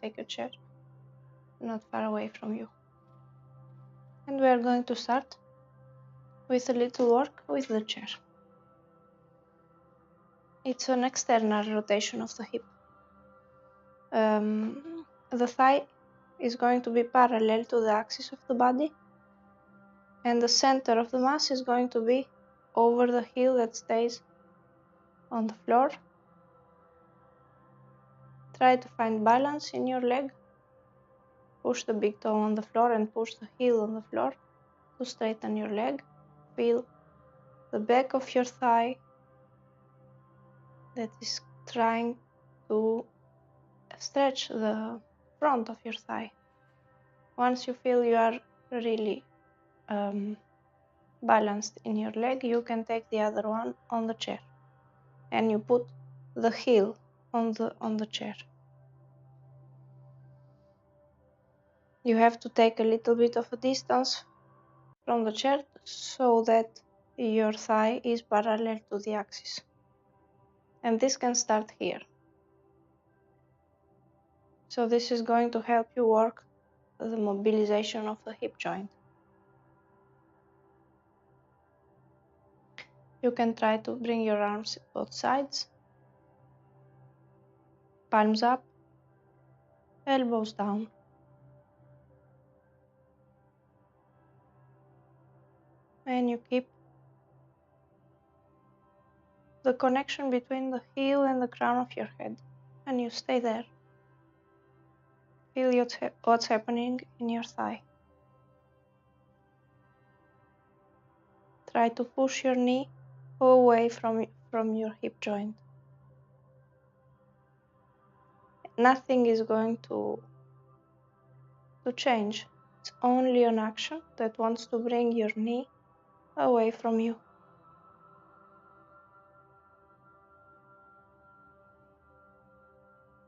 take a chair not far away from you. And we are going to start with a little work with the chair. It's an external rotation of the hip. The thigh is going to be parallel to the axis of the body, and the center of the mass is going to be over the heel that stays on the floor. Try to find balance in your leg. Push the big toe on the floor and push the heel on the floor to straighten your leg. Feel the back of your thigh that is trying to stretch the front of your thigh. Once you feel you are really balanced in your leg, you can take the other one on the chair and you put the heel on the chair. You have to take a little bit of a distance from the chair so that your thigh is parallel to the axis. And this can start here. So this is going to help you work the mobilization of the hip joint. You can try to bring your arms both sides, palms up, elbows down. And you keep the connection between the heel and the crown of your head, and you stay there. Feel what's happening in your thigh. Try to push your knee away from your hip joint. Nothing is going to change. It's only an action that wants to bring your knee away from you.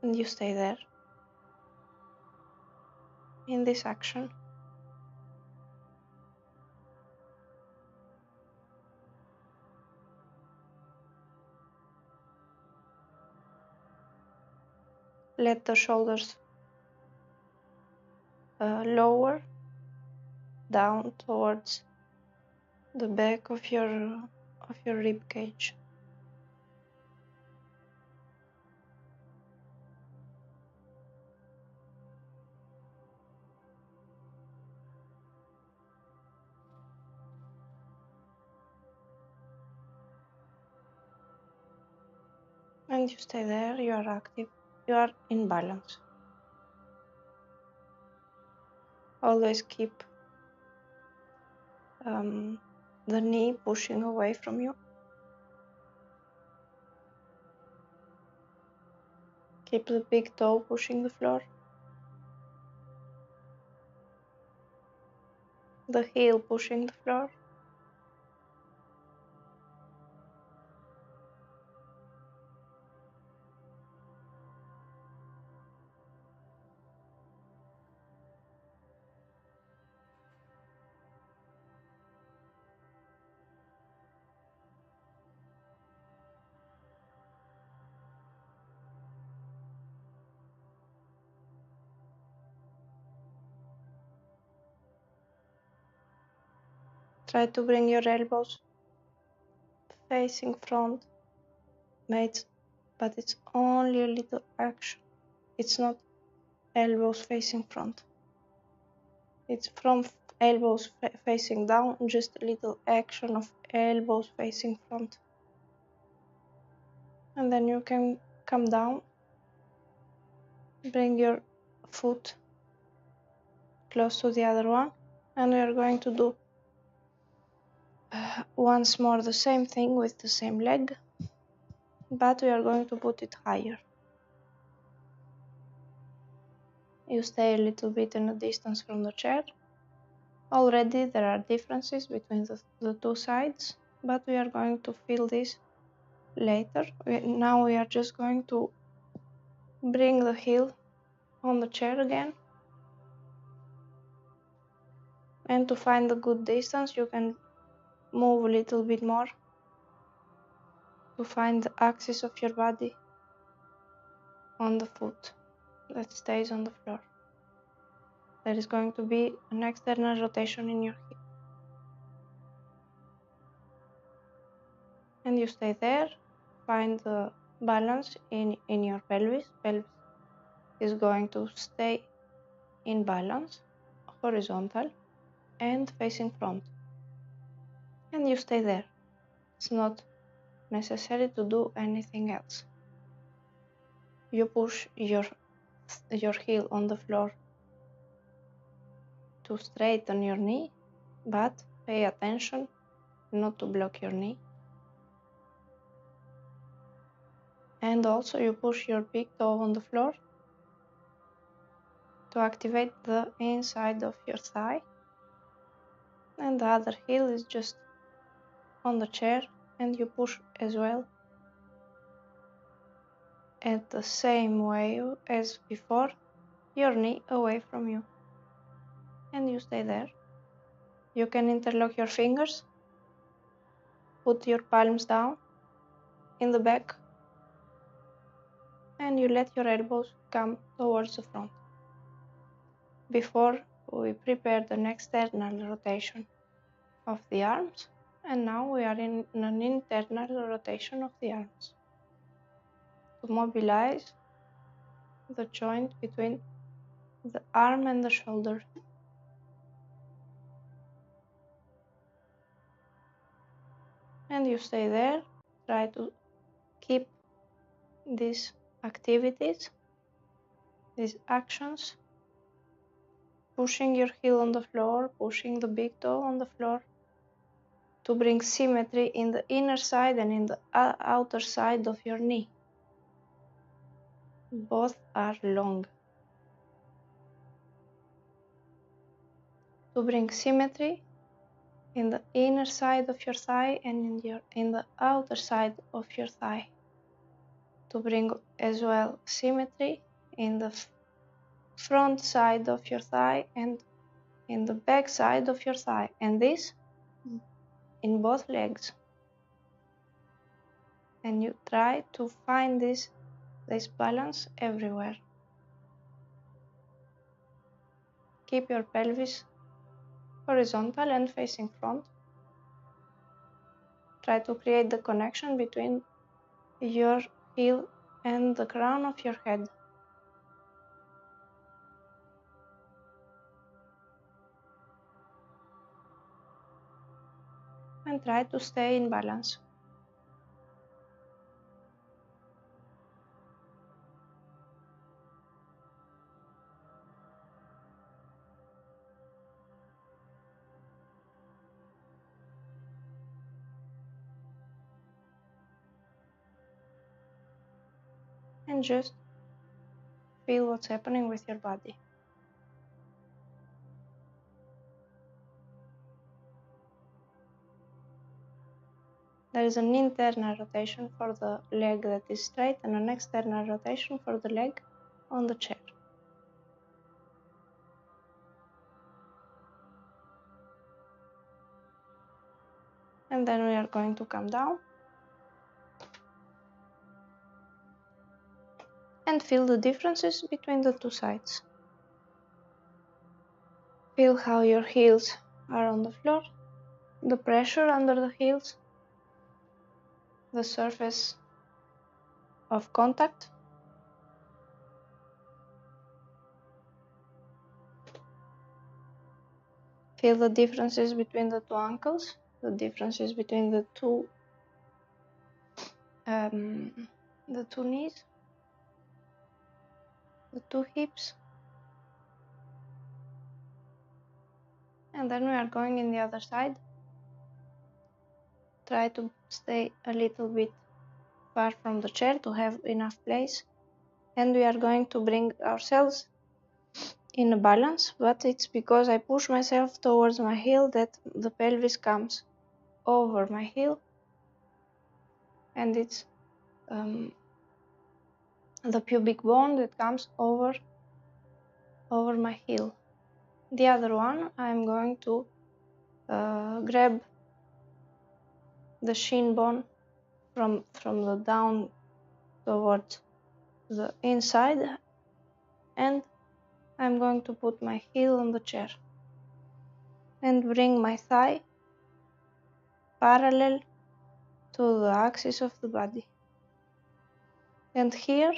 And you stay there in this action. Let the shoulders lower down towards the back of your rib cage. And you stay there, you are active, you are in balance. Always keep the knee pushing away from you. Keep the big toe pushing the floor. The heel pushing the floor. Try to bring your elbows facing front, but it's only a little action. It's not elbows facing front. It's from elbows facing down, just a little action of elbows facing front. And then you can come down, bring your foot close to the other one, and we are going to do once more the same thing with the same leg, but we are going to put it higher. You stay a little bit in a distance from the chair. Already there are differences between the two sides, but we are going to feel this later. Now we are just going to bring the heel on the chair again. And to find the good distance, you can move a little bit more to find the axis of your body on the foot. that stays on the floor. There is going to be an external rotation in your hip. And you stay there, find the balance in your pelvis. Pelvis is going to stay in balance, horizontal and facing front. And you stay there. It's not necessary to do anything else. You push your heel on the floor to straighten your knee, but pay attention not to block your knee. And also you push your big toe on the floor to activate the inside of your thigh. And the other heel is just on the chair, and you push as well at the same way as before, your knee away from you. And you stay there. You can interlock your fingers, put your palms down in the back, and you let your elbows come towards the front. Before we prepared an external rotation of the arms, and now we are in an internal rotation of the arms to mobilize the joint between the arm and the shoulder. And you stay there, try to keep these activities, these actions, pushing your heel on the floor, pushing the big toe on the floor, to bring symmetry in the inner side and in the outer side of your knee. Both are long. To bring symmetry in the inner side of your thigh and in the outer side of your thigh. To bring as well symmetry in the front side of your thigh and in the back side of your thigh, and this in both legs. And you try to find this balance everywhere. Keep your pelvis horizontal and facing front. Try to create the connection between your heel and the crown of your head. And try to stay in balance. And just feel what's happening with your body. There is an internal rotation for the leg that is straight and an external rotation for the leg on the chair. And then we are going to come down and feel the differences between the two sides. Feel how your heels are on the floor, the pressure under the heels, the surface of contact. Feel the differences between the two ankles, the differences between the two knees, the two hips. And then we are going in the other side. Try to stay a little bit far from the chair to have enough place. And we are going to bring ourselves in a balance, but it's because I push myself towards my heel that the pelvis comes over my heel, and it's the pubic bone that comes over my heel. The other one, I'm going to grab the shin bone from the down towards the inside and I'm going to put my heel on the chair and bring my thigh parallel to the axis of the body. And here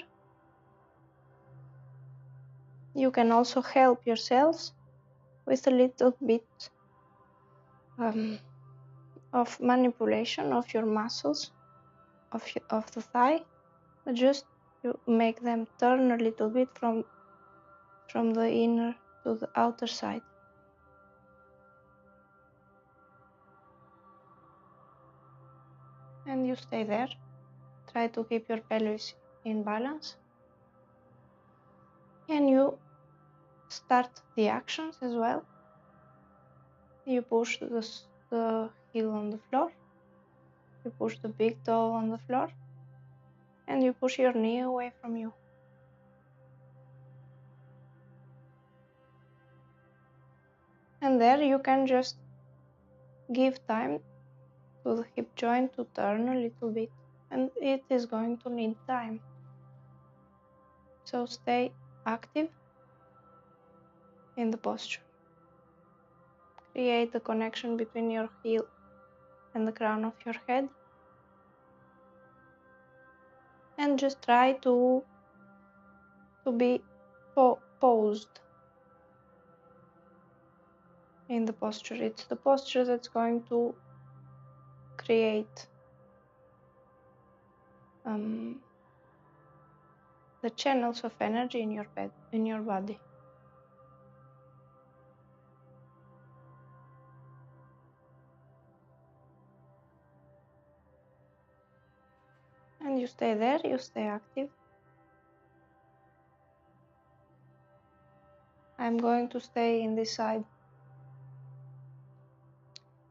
you can also help yourselves with a little bit of manipulation of your muscles of the thigh. Just you make them turn a little bit from the inner to the outer side. And you stay there. Try to keep your pelvis in balance. And you start the actions as well. You push the heel on the floor. You push the big toe on the floor. And you push your knee away from you. And there you can just give time to the hip joint to turn a little bit. And it is going to need time. So stay active in the posture. Create a connection between your heel and the crown of your head. And just try to be posed in the posture. It's the posture that's going to create the channels of energy in your body. And you stay there, you stay active. I'm going to stay in this side.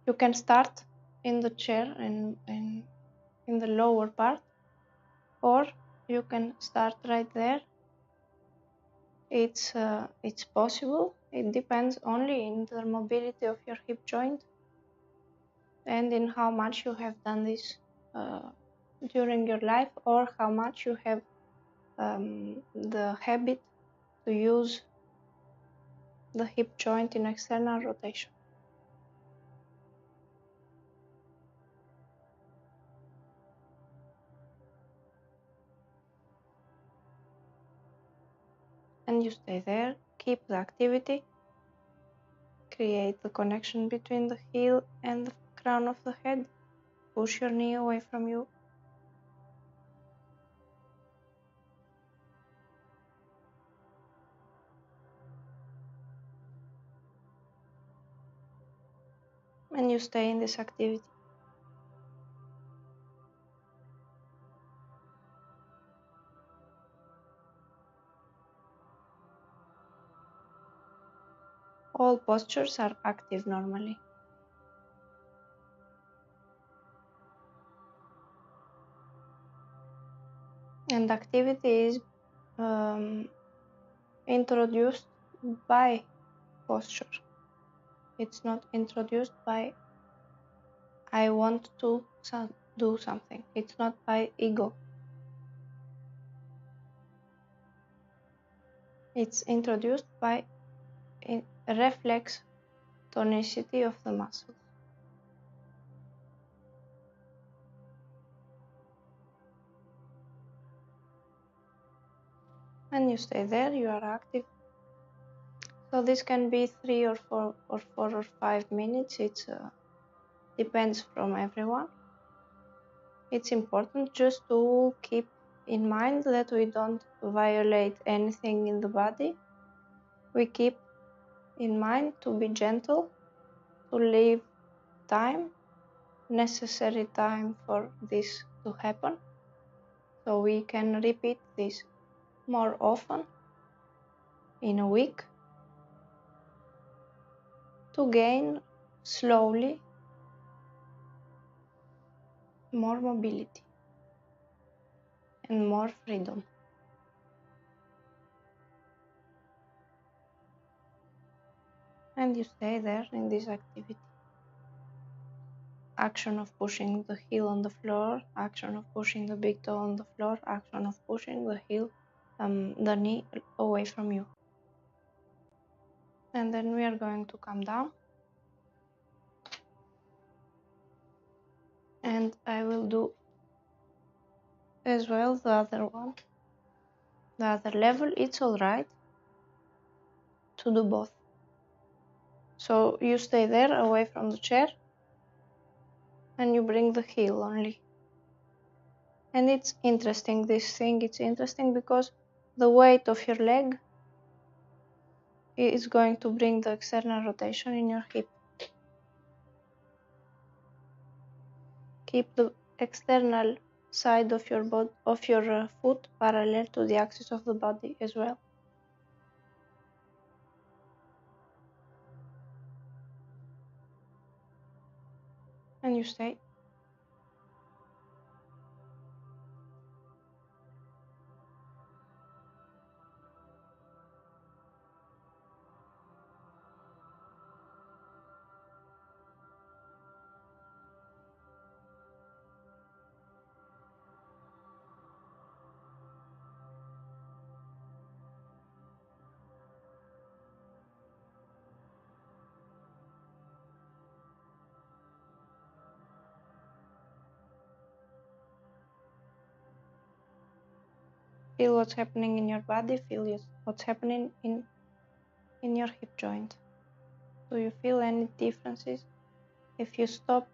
You can start in the chair and in the lower part, or you can start right there. It's possible. It depends only in the mobility of your hip joint and in how much you have done this during your life, or how much you have the habit to use the hip joint in external rotation. And you stay there, keep the activity, create the connection between the heel and the crown of the head, push your knee away from you. And you stay in this activity. All postures are active normally. And activity is introduced by posture. It's not introduced by I want to do something. It's not by ego. It's introduced by reflex tonicity of the muscles. And you stay there, you are active. So this can be 3 or 4 or 5 minutes. It depends from everyone. It's important just to keep in mind that we don't violate anything in the body. We keep in mind to be gentle, to leave time, necessary time for this to happen. So we can repeat this more often in a week to gain slowly more mobility and more freedom. And you stay there in this activity. Action of pushing the heel on the floor, action of pushing the big toe on the floor, action of pushing the heel the knee away from you. And then we are going to come down. And I will do as well the other one, the other level. It's alright to do both. So you stay there away from the chair and you bring the heel only. And it's interesting, it's interesting because the weight of your leg is going to bring the external rotation in your hip. Keep the external side of your foot parallel to the axis of the body as well. And you stay. Feel what's happening in your body, feel what's happening in your hip joint. Do you feel any differences if you stop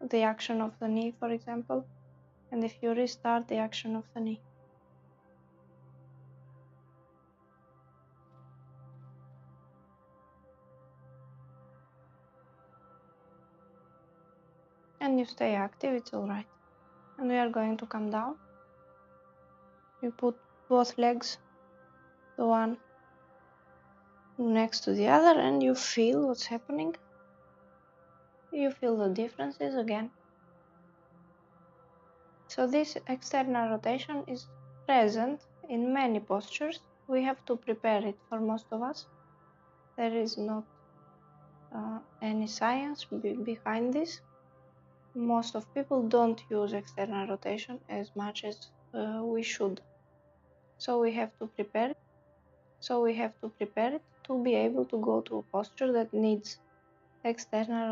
the action of the knee, for example, and if you restart the action of the knee? And you stay active, it's alright. And we are going to come down. You put both legs, the one next to the other, and you feel what's happening. You feel the differences again. So this external rotation is present in many postures. We have to prepare it for most of us. There is not any science behind this. Most of people don't use external rotation as much as we should. So we have to prepare it. To be able to go to a posture that needs external